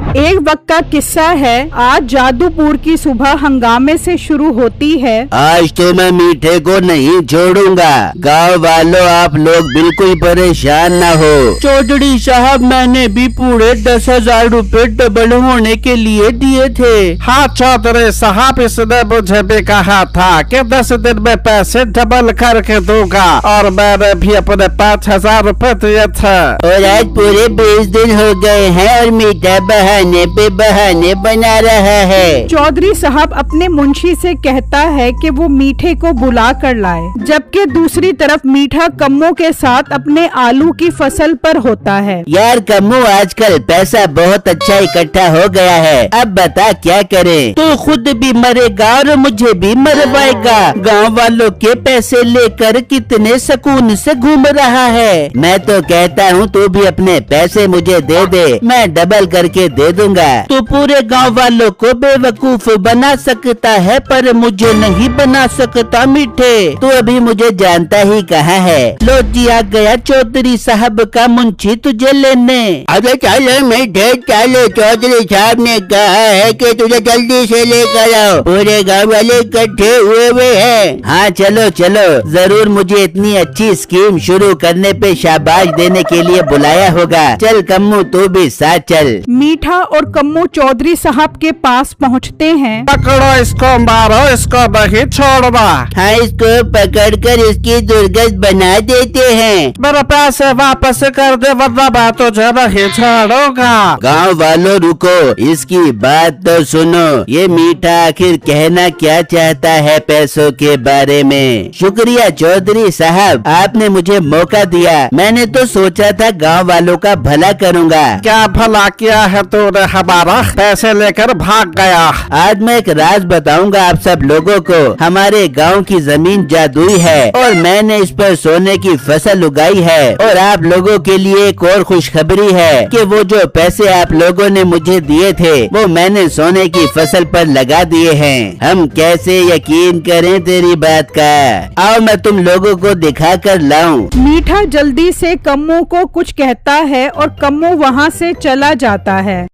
एक वक्त का किस्सा है। आज जादूपुर की सुबह हंगामे से शुरू होती है। आज तो मैं मीठे को नहीं छोड़ूंगा। गाँव वालों, आप लोग बिल्कुल परेशान न हो। चौधरी साहब, मैंने भी पूरे 10,000 रूपए डबल होने के लिए दिए थे। हाँ चौधरी साहब, इसने मुझे भी कहा था कि 10 दिन में पैसे डबल करके दूंगा और मैंने भी अपने 5,000 रूपए दिए थे। और आज पूरे 20 दिन हो गए हैं और मीठा बहाने पे बहाने बना रहा है। चौधरी साहब अपने मुंशी से कहता है कि वो मीठे को बुला कर लाए, जबकि दूसरी तरफ मीठा कम्मो के साथ अपने आलू की फसल पर होता है। यार कम्मो, आजकल पैसा बहुत अच्छा इकट्ठा हो गया है। अब बता क्या करें? तू खुद भी मरेगा और मुझे भी मरवाएगा। गाँव वालों के पैसे लेकर कितने सुकून से घूम रहा है। मैं तो कहता हूँ तू भी अपने पैसे मुझे दे दे, मैं डबल करके दे दूंगा। तू पूरे गांव वालों को बेवकूफ बना सकता है, पर मुझे नहीं बना सकता मीठे। तू अभी मुझे जानता ही कहाँ है। लो जी, आ गया चौधरी साहब का मुंशी तुझे लेने। अरे चलो मीठे चलो, चौधरी साहब ने कहा है कि तुझे जल्दी से लेकर आओ। पूरे गाँव वाले इकट्ठे हुए हैं। हाँ चलो चलो, जरूर मुझे इतनी अच्छी स्कीम शुरू करने पे शाबाश देने के लिए बुलाया होगा। चल कम्मू, तू भी साथ चल। मीठा और कम्मू चौधरी साहब के पास पहुंचते हैं। पकड़ो इसको, मारो इसको, नहीं छोड़ना। हाँ, इसको पकड़कर इसकी दुर्गत बना देते हैं। मेरे पैसे वापस कर दे वरना मैं तुझे नहीं छोड़ूंगा। गाँव वालों रुको, इसकी बात तो सुनो। ये मीठा आखिर कहना क्या चाहता है पैसों के बारे में? शुक्रिया चौधरी साहब, आपने मुझे मौका दिया। मैंने तो सोचा था गाँव वालों का भला करूँगा। क्या भला किया है तूने? हमारा पैसे लेकर भाग गया। आज मैं एक राज बताऊंगा आप सब लोगों को। हमारे गांव की जमीन जादुई है और मैंने इस पर सोने की फसल उगाई है। और आप लोगों के लिए एक और खुशखबरी है कि वो जो पैसे आप लोगों ने मुझे दिए थे वो मैंने सोने की फसल पर लगा दिए हैं। हम कैसे यकीन करें तेरी बात का? आओ मैं तुम लोगों को दिखा कर लाऊं। मीठा जल्दी से कम्मू को कुछ कहता है और कम्मू वहाँ से चला जाता है।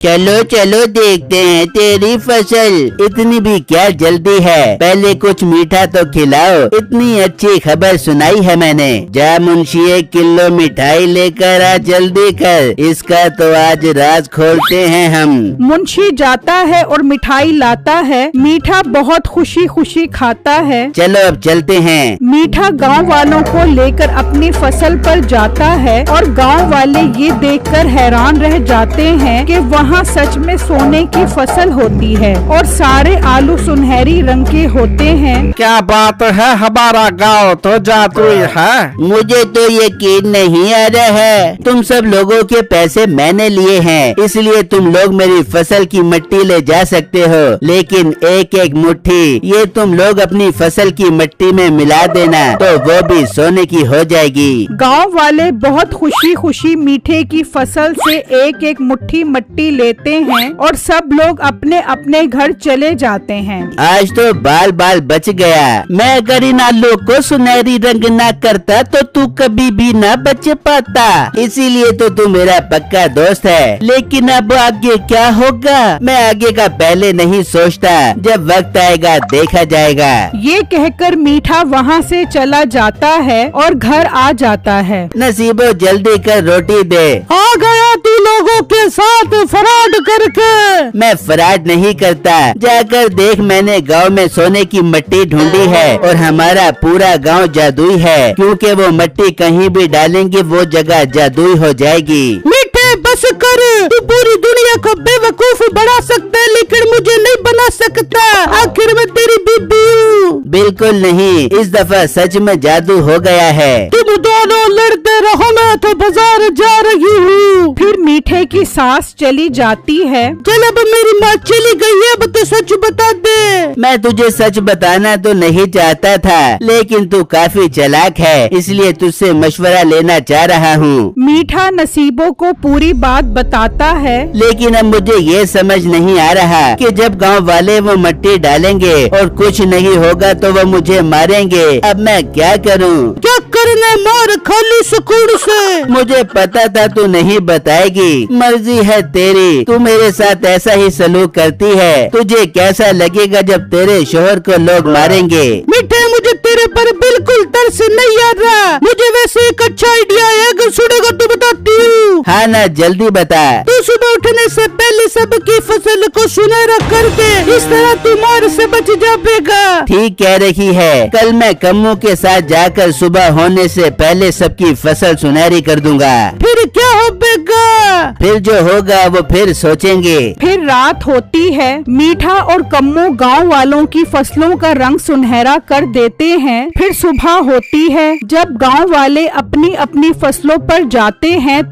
चलो चलो देखते हैं तेरी फसल। इतनी भी क्या जल्दी है? पहले कुछ मीठा तो खिलाओ। इतनी अच्छी खबर सुनाई है मैंने। जा मुंशी, 1 किलो मिठाई लेकर आ, जल्दी कर। इसका तो आज राज खोलते हैं हम। मुंशी जाता है और मिठाई लाता है। मीठा बहुत खुशी खुशी खाता है। चलो अब चलते हैं। मीठा गांव वालों को लेकर अपनी फसल पर जाता है और गांव वाले ये देखकर हैरान रह जाते हैं कि वहाँ सच में सोने की फसल होती है और सारे आलू सुनहरी रंग के होते हैं। क्या बात है, हमारा गांव तो जादुई है। मुझे तो यकीन नहीं आ रहा है। तुम सब लोगों के पैसे मैंने लिए हैं, इसलिए तुम लोग मेरी फसल की मिट्टी ले जा सकते हो, लेकिन एक एक मुट्ठी ये तुम लोग अपनी फसल की मिट्टी में मिला देना तो वो भी सोने की हो जाएगी। गांव वाले बहुत खुशी खुशी मीठे की फसल से एक एक मुट्ठी मिट्टी लेते हैं और सब लोग अपने अपने घर चले जाते हैं। आज तो बाल बाल बच गया। मैं अगर इन आलू को सुनहरी रंग ना करता तो तू कभी भी ना बच पाता। इसीलिए तो तू मेरा पक्का दोस्त है। लेकिन अब आगे क्या होगा? मैं आगे का पहले नहीं सोचता, जब वक्त आएगा देखा जाएगा। ये कहकर मीठा वहाँ से चला जाता है और घर आ जाता है। नसीबो, जल्दी कर रोटी दे। आ गया तू लोगों के साथ फ्रॉड करके। मैं फ्रॉड नहीं करता। जाकर देख, मैंने गांव में सोने की मिट्टी ढूंढी है और हमारा पूरा गांव जादुई है, क्योंकि वो मिट्टी कहीं भी डालेंगे वो जगह जादुई हो जाएगी। मीठे बस कर, तू पूरी दुनिया को बेवकूफ बना सकता है लेकिन मुझे नहीं बना सकता। आखिर में तेरी बीबी हूँ। बिल्कुल नहीं, इस दफा सच में जादू हो गया है। तुम दोनों लड़ते रहो, मैं तो बाजार जा रही हूँ। फिर मीठे की सांस चली जाती है। चल अब मेरी माँ चली गई है, अब तो सच बता दे। मैं तुझे सच बताना तो नहीं चाहता था, लेकिन तू काफी चालाक है, इसलिए तुझसे मशवरा लेना चाह रहा हूँ। मीठा नसीबों को पूरी बात बताता है। लेकिन अब मुझे ये समझ नहीं आ रहा कि जब गांव वाले वो मिट्टी डालेंगे और कुछ नहीं होगा तो वो मुझे मारेंगे। अब मैं क्या करूँ? क्या करने मार खाली सुकून से। मुझे पता था तू नहीं बताएगी, मर्जी है तेरी, तू मेरे साथ ऐसा ही सलूक करती है। तुझे कैसा लगेगा जब तेरे शोहर को लोग मारेंगे? मीठे मुझे तेरे पर बिल्कुल तरस नहीं आ रहा, मुझे वैसे एक अच्छा आइडिया है, अगर सुनेगा तो बताती हूँ। हाँ ना, जल्दी बता। तू सुबह उठने से पहले सबकी फसल को सुनहरा कर दे, इस तरह तू मार से बच जाएगा। ठीक कह रही है, कल मैं कम्मू के साथ जाकर सुबह होने से पहले सबकी फसल सुनहरी कर दूंगा। फिर क्या होगा? फिर जो होगा वो फिर सोचेंगे। फिर रात होती है। मीठा और कम्मू गांव वालों की फसलों का रंग सुनहरा कर देते हैं। फिर सुबह होती है। जब गांव वाले अपनी अपनी फसलों पर जाते हैं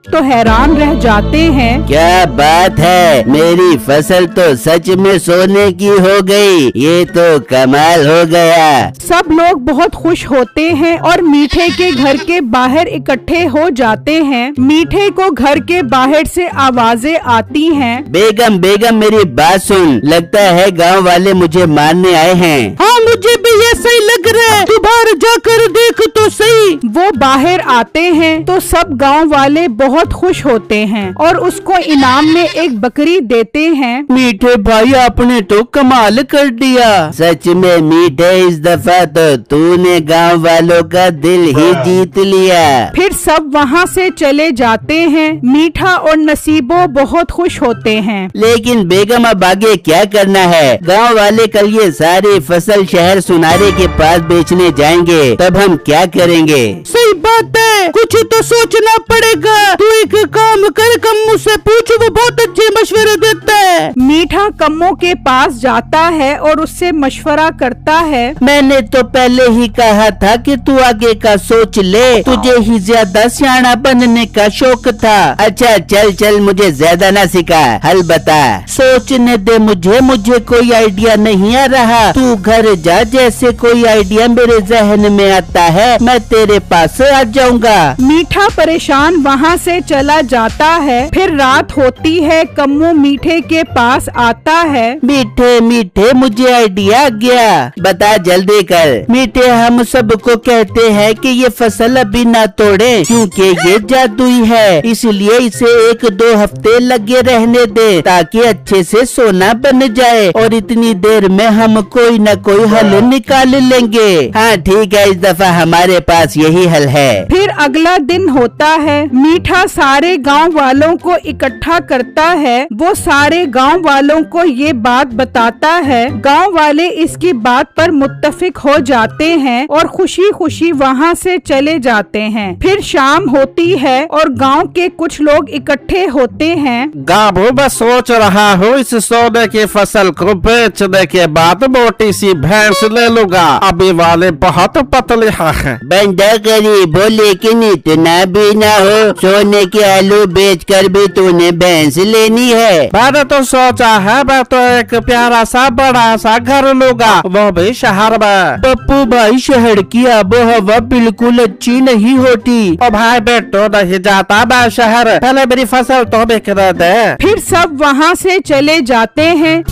तो हैरान रह जाते हैं। क्या बात है, मेरी फसल तो सच में सोने की हो गई, ये तो कमाल हो गया। सब लोग बहुत खुश होते हैं और मीठे के घर के बाहर इकट्ठे हो जाते हैं। मीठे को घर के बाहर से आवाजें आती हैं। बेगम बेगम मेरी बात सुन, लगता है गांव वाले मुझे मारने आए हैं। हाँ मुझे भी ऐसा ही लग रहा है, तू बाहर जाकर देख तो सही। वो बाहर आते हैं तो सब गांव वाले बहुत खुश होते हैं और उसको इनाम में एक बकरी देते हैं। मीठे भाई आपने तो कमाल कर दिया। सच में मीठे, इस दफा तो तूने गांव वालों का दिल ही जीत लिया। फिर सब वहाँ से चले जाते हैं। मीठा और नसीबो बहुत खुश होते हैं। लेकिन बेगम अब आगे क्या करना है? गांव वाले कल ये सारी फसल शहर सुनारे के पास बेचने जाएंगे, तब हम क्या करेंगे? सही बात है, कुछ तो सोचना पड़ेगा। तू एक काम कर, कम्मू से पूछ, वो बहुत अच्छे मशवरे देता है। मीठा कम्मू के पास जाता है और उससे मशवरा करता है। मैंने तो पहले ही कहा था कि तू आगे का सोच ले, तुझे ही ज्यादा सियाना बनने का शौक था। अच्छा चल चल, मुझे ज्यादा ना सिखा, हल बता। सोचने दे मुझे कोई आइडिया नहीं आ रहा। तू घर जा, जैसे कोई आइडिया मेरे जहन में आता है मैं तेरे पास आ जाऊंगा। मीठा परेशान वहाँ से चला जाता है। फिर रात होती है। कम्मू मीठे के पास आता है। मीठे मीठे मुझे आइडिया आ गया, बता जल्दी कर। मीठे हम सबको कहते हैं कि ये फसल अभी ना तोड़े, क्योंकि ये जादुई है, इसलिए इसे 1-2 हफ्ते लगे रहने दे ताकि अच्छे से सोना बन जाए और इतनी देर में हम कोई न कोई हल निकाल लेंगे। हाँ ठीक है, इस दफा हमारे पास यही हल है। फिर अगला दिन होता है। मीठा सारे गांव वालों को इकट्ठा करता है। वो सारे गांव वालों को ये बात बताता है। गांव वाले इसकी बात पर मुत्तफिक हो जाते हैं और खुशी खुशी वहाँ से चले जाते हैं। फिर शाम होती है और गांव के कुछ लोग इकट्ठे होते हैं। गाबू बस सोच रहा हूँ इस सोने की फसल को बेचने के बाद मोटी सी भैंस ले लूंगा। अभी वाले बहुत पतले हैं। बंदा करी बोले कि इतना भी ना हो, सोने के आलू बेचकर भी तूने भैंस लेनी है। मैंने तो सोचा है मैं तो एक प्यारा सा बड़ा सा घर लूंगा, वो भी शहर में। पप्पू भाई, शहर की आबो हवा बिल्कुल अच्छी नहीं होती। ओ भाई बेटो नहीं जाता मैं शहर, पहले मेरी फसल तो बिकने दे। फिर सब वहाँ से चले जाते हैं।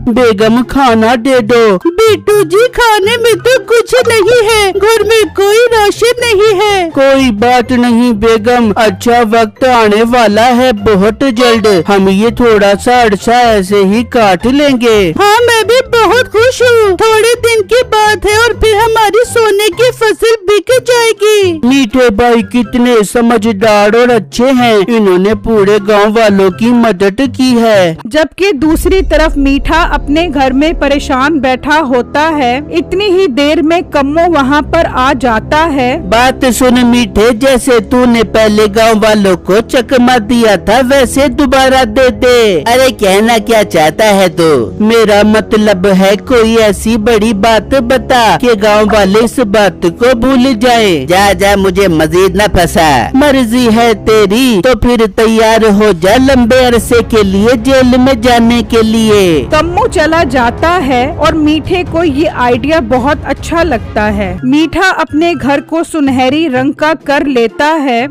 बेगम खाना दे दो। बेटू जी खाने में तो कुछ नहीं है, घर में कोई राशन नहीं है। कोई बात नहीं बेगम, अच्छा वक्त आने वाला है बहुत जल्द, हम ये थोड़ा सा अरसा ऐसे ही काट लेंगे। हाँ मैं भी बहुत खुश हूँ, थोड़े दिन की बात है और फिर हमारी सोने की फसल बिक जाएगी। मीठे भाई कितने समझदार और अच्छे हैं, इन्होंने पूरे गांव वालों की मदद की है। जबकि दूसरी तरफ मीठा अपने घर में परेशान बैठा होता है। इतनी ही देर में कम्मू वहाँ पर आ जाता है। बात सुन मीठे, जैसे तूने पहले गांव वालों को चकमा दिया था वैसे दोबारा दे दे। अरे कहना क्या चाहता है तू? मेरा मतलब है कोई ऐसी बड़ी बात बता कि गांव वाले इस बात को भूल जाए। जा जा, मुझे मजीद न फंसा। मर्जी है तेरी तो फिर तैयार हो जा लंबे अरसे के लिए जेल में जाने के लिए। कम्मू चला जाता है और मीठे को ये आइडिया बहुत अच्छा लगता है। मीठा अपने घर को सुनहरी रंग का कर लेता है।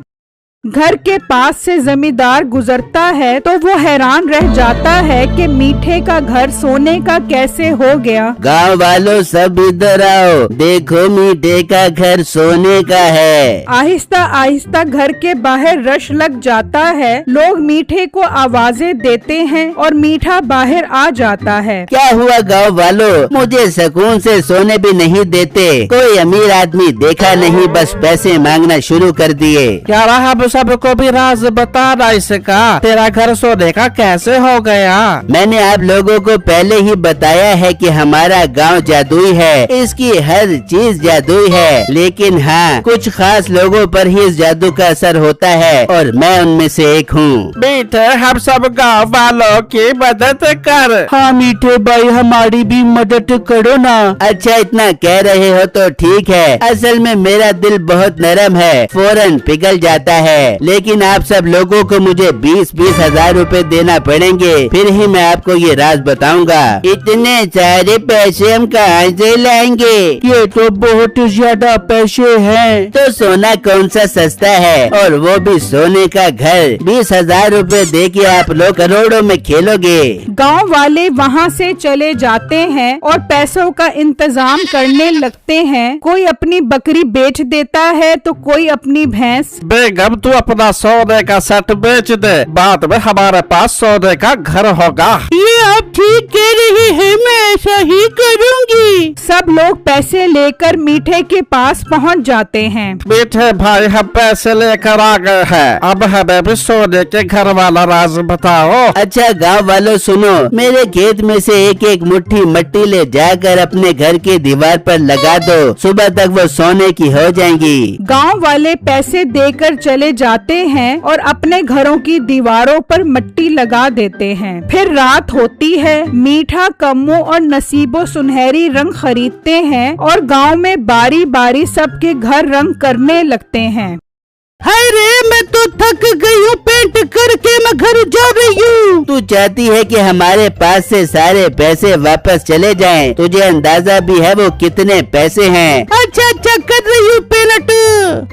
घर के पास से जमींदार गुजरता है तो वो हैरान रह जाता है कि मीठे का घर सोने का कैसे हो गया। गांव वालों सब इधर आओ, देखो मीठे का घर सोने का है। आहिस्ता आहिस्ता घर के बाहर रश लग जाता है। लोग मीठे को आवाजें देते हैं और मीठा बाहर आ जाता है। क्या हुआ गांव वालों, मुझे सुकून से सोने भी नहीं देते। कोई अमीर आदमी देखा नहीं, बस पैसे मांगना शुरू कर दिए। क्या रहा सबको भी राज बताना इसका, तेरा घर सोने का कैसे हो गया? मैंने आप लोगों को पहले ही बताया है कि हमारा गांव जादुई है, इसकी हर चीज जादुई है। लेकिन हाँ, कुछ खास लोगों पर ही इस जादू का असर होता है और मैं उनमें से एक हूँ। मीठे, हम सब गांव वालों की मदद कर। हाँ मीठे भाई, हमारी भी मदद करो ना। अच्छा, इतना कह रहे हो तो ठीक है। असल में मेरा दिल बहुत नरम है, फौरन पिघल जाता है। लेकिन आप सब लोगों को मुझे 20-20 हजार रूपए देना पड़ेंगे, फिर ही मैं आपको ये राज बताऊंगा। इतने सारे पैसे हम कहाँ से लाएंगे? ये तो बहुत ज्यादा पैसे हैं। तो सोना कौन सा सस्ता है, और वो भी सोने का घर। 20,000 रूपए दे के आप लोग करोड़ों में खेलोगे। गांव वाले वहां से चले जाते हैं और पैसों का इंतजाम करने लगते हैं। कोई अपनी बकरी बेच देता है तो कोई अपनी भैंस। बेगम, तू अपना सोने का सेट बेच दे, बाद में हमारे पास सोने का घर होगा। ये आप ठीक कह रही है, मैं ऐसा ही करूँगी। सब लोग पैसे लेकर मीठे के पास पहुंच जाते हैं। मीठे भाई, हम पैसे लेकर आ गए हैं, अब हमें भी सोने के घर वाला राज बताओ। अच्छा गांव वालों सुनो, मेरे खेत में से एक एक मुट्ठी मट्टी ले जाकर अपने घर की दीवार पर लगा दो, सुबह तक वो सोने की हो जाएंगी। गांव वाले पैसे देकर चले जाते हैं और अपने घरों की दीवारों पर मिट्टी लगा देते हैं। फिर रात होती है। मीठा, कम्मू और नसीबो सुनहरी रंग खरीदते हैं और गांव में बारी बारी सबके घर रंग करने लगते हैं। हाय रे, मैं तो थक गई हूँ, पेंट करके मैं घर जा रही हूँ। तू चाहती है कि हमारे पास से सारे पैसे वापस चले जाएं? तुझे अंदाजा भी है वो कितने पैसे हैं? अच्छा कर रही हूँ पेंट।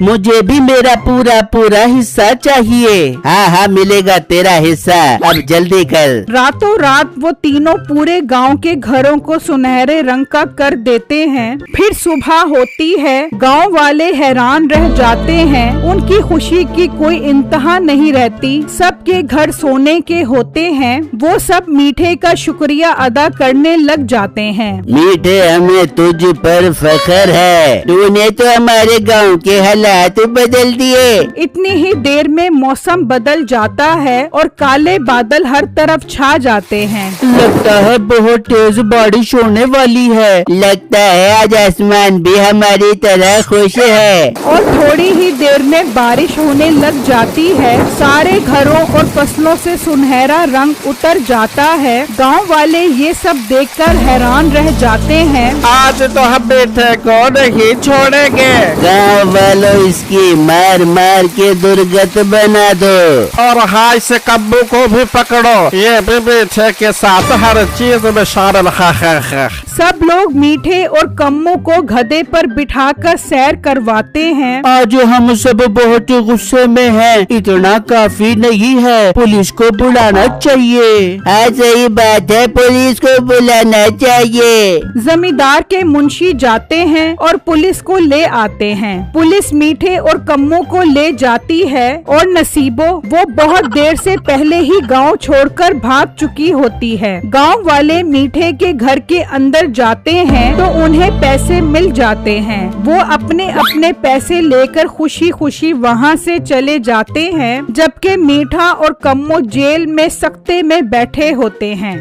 मुझे भी मेरा पूरा पूरा हिस्सा चाहिए। हाँ, मिलेगा तेरा हिस्सा, अब जल्दी कर। रातों रात वो तीनों पूरे गांव के घरों को सुनहरे रंग का कर देते हैं। फिर सुबह होती है। गांव वाले हैरान रह जाते हैं। उनकी खुशी की कोई इंतहा नहीं रहती। सबके घर सोने के होते हैं। वो सब मीठे का शुक्रिया अदा करने लग जाते हैं। मीठे, हमें तुझ पर फख्र है, तूने तो हमारे गांव के हालात बदल दिए। इतनी ही देर में मौसम बदल जाता है और काले बादल हर तरफ छा जाते हैं। लगता है बहुत तेज बारिश होने वाली है। लगता है आज आसमान भी हमारी तरह खुश है। और थोड़ी ही देर में बारिश होने लग जाती है। सारे घरों और फसलों से सुनहरा रंग उतर जाता है। गांव वाले ये सब देखकर हैरान रह जाते हैं। आज तो हम मीठे को नहीं छोड़ेंगे। गांव वालों, इसकी मार मार के दुर्गत बना दो। और हाँ, इसे कब्बू को भी पकड़ो, ये भी मीठे के साथ हर चीज में शामिल है। सब लोग मीठे और कम्मू को गधे पर बिठाकर सैर करवाते हैं। आज हम सब बहुत गुस्से में हैं। इतना काफी नहीं है, पुलिस को बुलाना चाहिए। हाँ सही बात है, पुलिस को बुलाना चाहिए। जमींदार के मुंशी जाते हैं और पुलिस को ले आते हैं। पुलिस मीठे और कम्मू को ले जाती है और नसीबो, वो बहुत देर से पहले ही गांव छोड़कर भाग चुकी होती है। गांव वाले मीठे के घर के अंदर जाते हैं तो उन्हें पैसे मिल जाते हैं। वो अपने अपने पैसे लेकर खुशी खुशी वहाँ से चले जाते हैं, जबकि मीठा और कम्मू जेल में सख्ते में बैठे होते हैं।